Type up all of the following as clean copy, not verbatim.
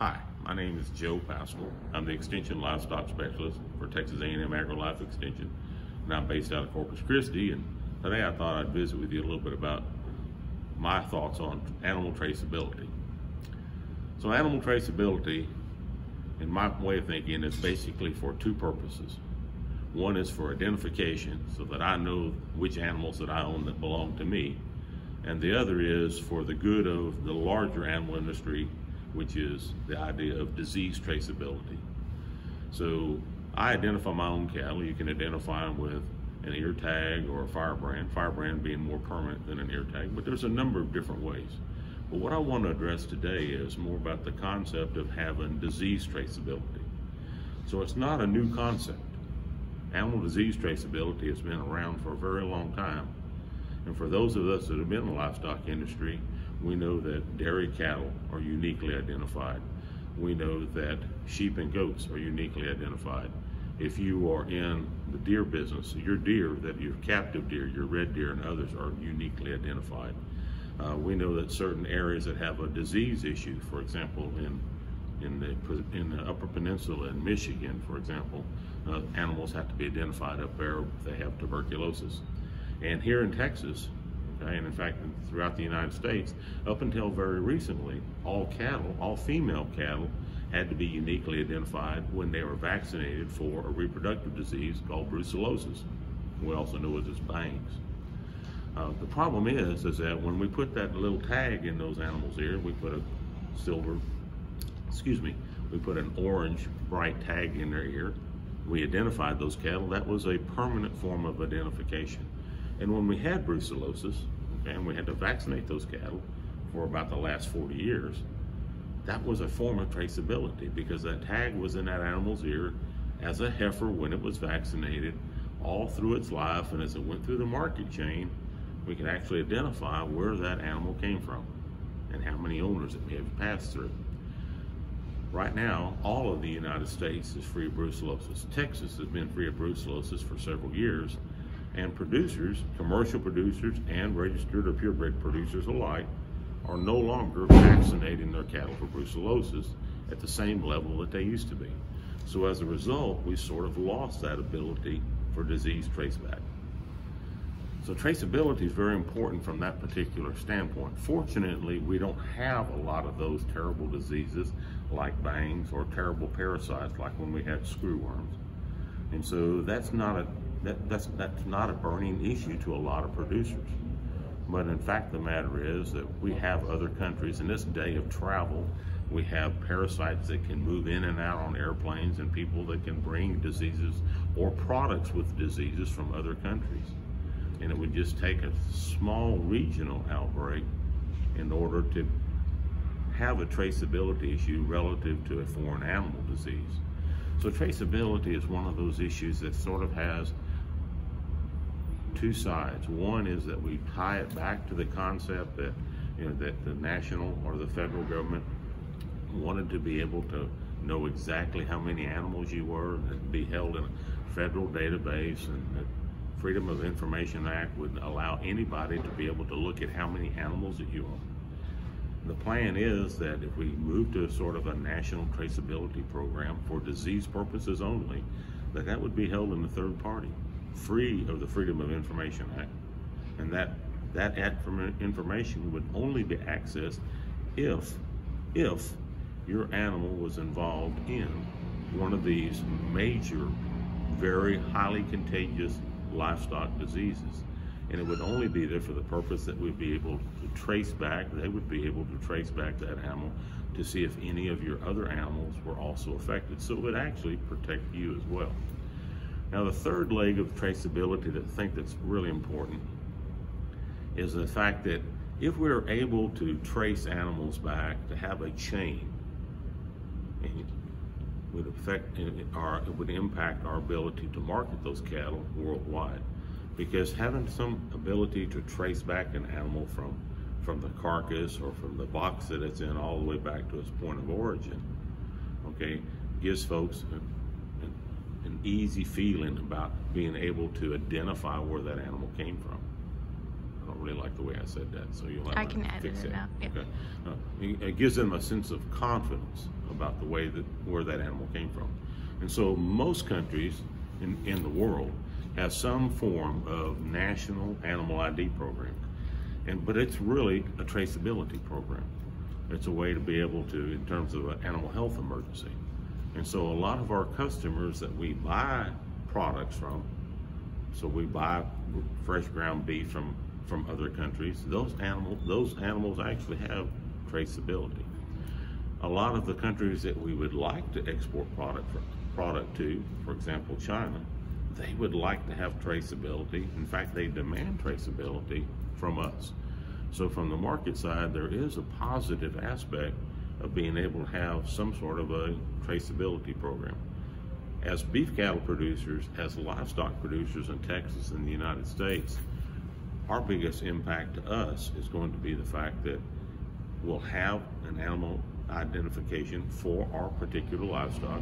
Hi, my name is Joe Paschal. I'm the Extension Livestock Specialist for Texas A&M AgriLife Extension, and I'm based out of Corpus Christi. And today I thought I'd visit with you a little bit about my thoughts on animal traceability. So animal traceability, in my way of thinking, is basically for two purposes. One is for identification, so that I know which animals that I own that belong to me. And the other is for the good of the larger animal industry, which is the idea of disease traceability. So I identify my own cattle. You can identify them with an ear tag or a firebrand being more permanent than an ear tag, but there's a number of different ways. But what I want to address today is more about the concept of having disease traceability. So it's not a new concept. Animal disease traceability has been around for a very long time. And for those of us that have been in the livestock industry, we know that dairy cattle are uniquely identified. We know that sheep and goats are uniquely identified. If you are in the deer business, your deer, that your captive deer, your red deer and others are uniquely identified. We know that certain areas that have a disease issue, for example, in the Upper Peninsula in Michigan, for example, animals have to be identified up there if they have tuberculosis. And here in Texas, okay, and in fact throughout the United States, up until very recently, all cattle, all female cattle, had to be uniquely identified when they were vaccinated for a reproductive disease called brucellosis. We also know it as bangs. The problem is that when we put that little tag in those animals' ear, we put we put an orange bright tag in their ear. We identified those cattle. That was a permanent form of identification. And when we had brucellosis, okay, and we had to vaccinate those cattle for about the last 40 years, that was a form of traceability because that tag was in that animal's ear as a heifer when it was vaccinated all through its life, and as it went through the market chain, we could actually identify where that animal came from and how many owners it may have passed through. Right now, all of the United States is free of brucellosis. Texas has been free of brucellosis for several years, and producers, commercial producers and registered or purebred producers alike, are no longer vaccinating their cattle for brucellosis at the same level that they used to be. So as a result, we sort of lost that ability for disease traceback. So traceability is very important from that particular standpoint. Fortunately, we don't have a lot of those terrible diseases like bangs or terrible parasites like when we had screwworms. And so that's not a burning issue to a lot of producers. But in fact, the matter is that we have other countries in this day of travel. We have parasites that can move in and out on airplanes and people that can bring diseases or products with diseases from other countries. And it would just take a small regional outbreak in order to have a traceability issue relative to a foreign animal disease. So traceability is one of those issues that sort of has two sides. One is that we tie it back to the concept that, that the national or the federal government wanted to be able to know exactly how many animals you were and be held in a federal database, and the Freedom of Information Act would allow anybody to be able to look at how many animals that you own. The plan is that if we move to sort of a national traceability program for disease purposes only, that would be held in the third party, free of the Freedom of Information Act. And that information would only be accessed if your animal was involved in one of these major, very highly contagious livestock diseases. And it would only be there for the purpose that we'd be able to trace back, they would be able to trace back that animal to see if any of your other animals were also affected. So it would actually protect you as well. Now the third leg of traceability that I think that's really important is the fact that if we're able to trace animals back, to have a chain, it would impact our ability to market those cattle worldwide. Because having some ability to trace back an animal from the carcass or from the box that it's in all the way back to its point of origin, okay, gives folks an easy feeling about being able to identify where that animal came from. It don't really like the way I said that, so you'll have I to can edit fix it that. now. Yeah. Okay. It gives them a sense of confidence about the way that where that animal came from. And so most countries in the world have some form of national animal ID program. But it's really a traceability program. It's a way to be able to, in terms of an animal health emergency. And so a lot of our customers that we buy products from, so we buy fresh ground beef from other countries, those animals actually have traceability. A lot of the countries that we would like to export product to, for example, China, they would like to have traceability. In fact, they demand traceability from us. So from the market side, there is a positive aspect of being able to have some sort of a traceability program. As beef cattle producers, as livestock producers in Texas and the United States, our biggest impact to us is going to be the fact that we'll have an animal identification for our particular livestock.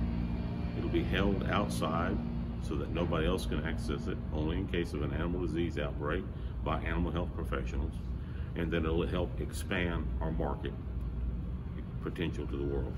It'll be held outside so that nobody else can access it, only in case of an animal disease outbreak by animal health professionals. And then it'll help expand our market potential to the world.